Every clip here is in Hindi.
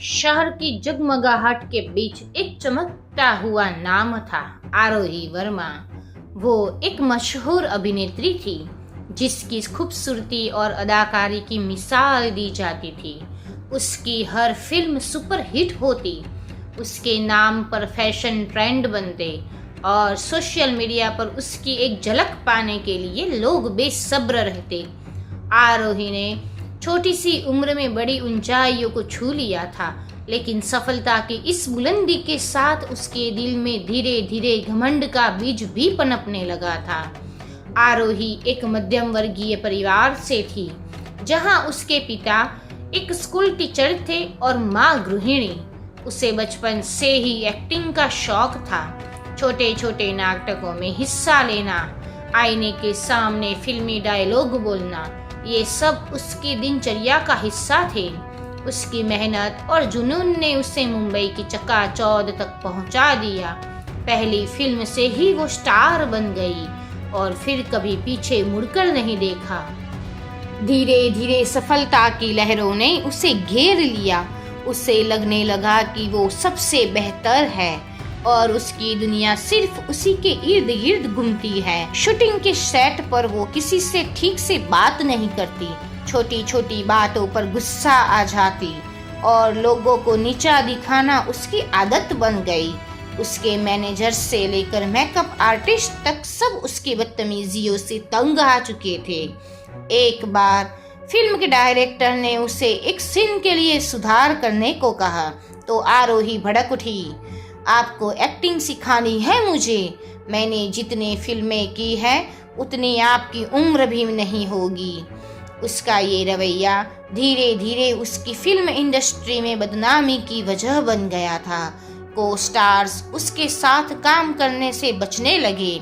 शहर की जगमगाहट के बीच एक चमकता हुआ नाम था, आरोही वर्मा। वो एक मशहूर अभिनेत्री थी जिसकी खूबसूरती और अदाकारी की मिसाल दी जाती थी। उसकी हर फिल्म सुपर हिट होती, उसके नाम पर फैशन ट्रेंड बनते और सोशल मीडिया पर उसकी एक झलक पाने के लिए लोग बेसब्र रहते। आरोही ने छोटी सी उम्र में बड़ी ऊंचाइयों को छू लिया था, लेकिन सफलता की इस बुलंदी के साथ उसके दिल में धीरे धीरे घमंड का बीज भी पनपने लगा था। आरोही एक मध्यम वर्गीय परिवार से थी, जहां उसके पिता एक स्कूल टीचर थे और मां गृहिणी। उसे बचपन से ही एक्टिंग का शौक था। छोटे छोटे नाटकों में हिस्सा लेना, आईने के सामने फिल्मी डायलॉग बोलना, ये सब उसकी दिनचर्या का हिस्सा थे। उसकी मेहनत और जुनून ने उसे मुंबई की चकाचौंध तक पहुंचा दिया। पहली फिल्म से ही वो स्टार बन गई और फिर कभी पीछे मुड़कर नहीं देखा। धीरे धीरे सफलता की लहरों ने उसे घेर लिया। उसे लगने लगा कि वो सबसे बेहतर है और उसकी दुनिया सिर्फ उसी के इर्द गिर्द घूमती है। शूटिंग के सेट पर वो किसी से ठीक से बात नहीं करती, छोटी छोटी बातों पर गुस्सा आ जाती और लोगों को नीचा दिखाना उसकी आदत बन गई। उसके मैनेजर से लेकर मेकअप आर्टिस्ट तक सब उसकी बदतमीजियों से तंग आ चुके थे। एक बार फिल्म के डायरेक्टर ने उसे एक सीन के लिए सुधार करने को कहा तो आरोही भड़क उठी। आपको एक्टिंग सिखानी है मुझे? मैंने जितनी फिल्में की हैं उतनी आपकी उम्र भी नहीं होगी। उसका ये रवैया धीरे धीरे उसकी फिल्म इंडस्ट्री में बदनामी की वजह बन गया था। को स्टार्स उसके साथ काम करने से बचने लगे,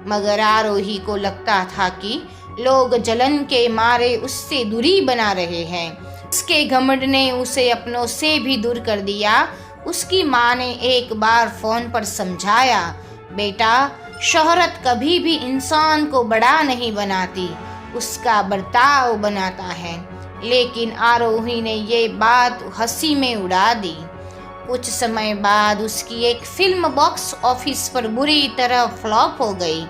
मगर आरोही को लगता था कि लोग जलन के मारे उससे दूरी बना रहे हैं। उसके घमंड ने उसे अपनों से भी दूर कर दिया। उसकी माँ ने एक बार फोन पर समझाया, बेटा, शोहरत कभी भी इंसान को बड़ा नहीं बनाती, उसका बर्ताव बनाता है। लेकिन आरोही ने ये बात हंसी में उड़ा दी। कुछ समय बाद उसकी एक फिल्म बॉक्स ऑफिस पर बुरी तरह फ्लॉप हो गई।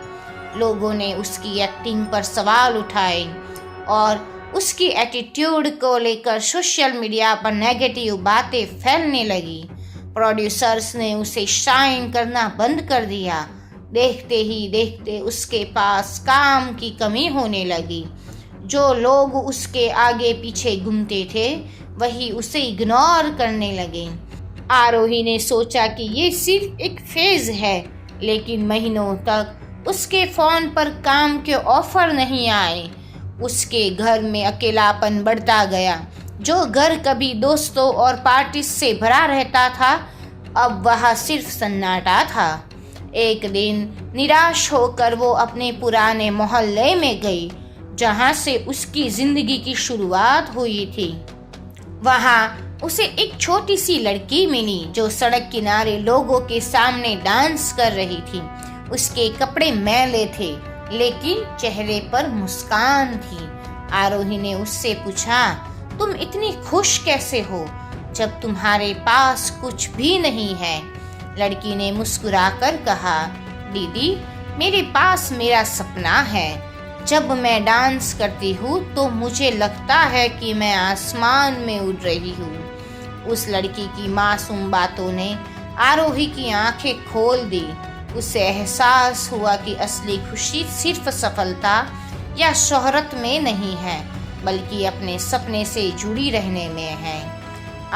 लोगों ने उसकी एक्टिंग पर सवाल उठाए और उसकी एटीट्यूड को लेकर सोशल मीडिया पर नेगेटिव बातें फैलने लगी। प्रोड्यूसर्स ने उसे शाइन करना बंद कर दिया। देखते ही देखते उसके पास काम की कमी होने लगी। जो लोग उसके आगे पीछे घूमते थे वही उसे इग्नोर करने लगे। आरोही ने सोचा कि ये सिर्फ एक फेज है, लेकिन महीनों तक उसके फोन पर काम के ऑफर नहीं आए। उसके घर में अकेलापन बढ़ता गया। जो घर कभी दोस्तों और पार्टी से भरा रहता था, अब वह सिर्फ सन्नाटा था। एक दिन निराश होकर वो अपने पुराने मोहल्ले में गई, जहां से उसकी जिंदगी की शुरुआत हुई थी। वहां उसे एक छोटी सी लड़की मिली जो सड़क किनारे लोगों के सामने डांस कर रही थी। उसके कपड़े मैले थे, लेकिन चेहरे पर मुस्कान थी। आरोही ने उससे पूछा, तुम इतनी खुश कैसे हो जब तुम्हारे पास कुछ भी नहीं है? लड़की ने मुस्कुराकर कहा, दीदी, मेरे पास मेरा सपना है। जब मैं डांस करती हूँ तो मुझे लगता है कि मैं आसमान में उड़ रही हूँ। उस लड़की की मासूम बातों ने आरोही की आंखें खोल दी। उसे एहसास हुआ कि असली खुशी सिर्फ सफलता या शोहरत में नहीं है, बल्कि अपने सपने से जुड़ी रहने में है।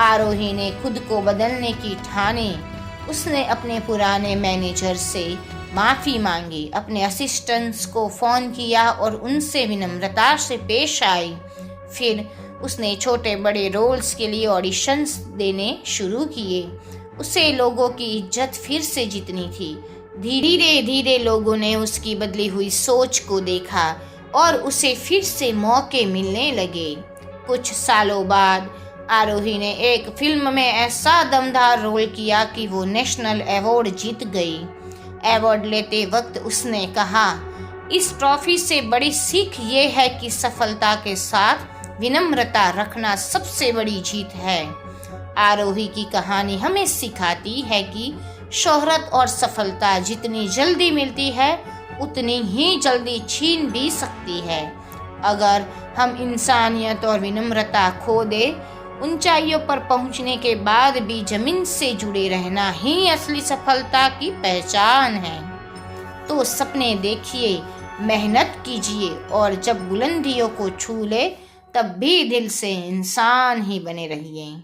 आरोही ने खुद को बदलने की ठानी। उसने अपने पुराने मैनेजर से माफ़ी मांगी, अपने असिस्टेंट्स को फ़ोन किया और उनसे विनम्रता से पेश आई। फिर उसने छोटे बड़े रोल्स के लिए ऑडिशंस देने शुरू किए। उसे लोगों की इज्जत फिर से जीतनी थी। धीरे धीरे लोगों ने उसकी बदली हुई सोच को देखा और उसे फिर से मौके मिलने लगे। कुछ सालों बाद आरोही ने एक फिल्म में ऐसा दमदार रोल किया कि वो नेशनल अवार्ड जीत गई। अवार्ड लेते वक्त उसने कहा, इस ट्रॉफी से बड़ी सीख ये है कि सफलता के साथ विनम्रता रखना सबसे बड़ी जीत है। आरोही की कहानी हमें सिखाती है कि शोहरत और सफलता जितनी जल्दी मिलती है उतनी ही जल्दी छीन भी सकती है। अगर हम इंसानियत और विनम्रता खो दे, ऊंचाइयों पर पहुंचने के बाद भी जमीन से जुड़े रहना ही असली सफलता की पहचान है। तो सपने देखिए, मेहनत कीजिए और जब बुलंदियों को छू ले तब भी दिल से इंसान ही बने रहिए।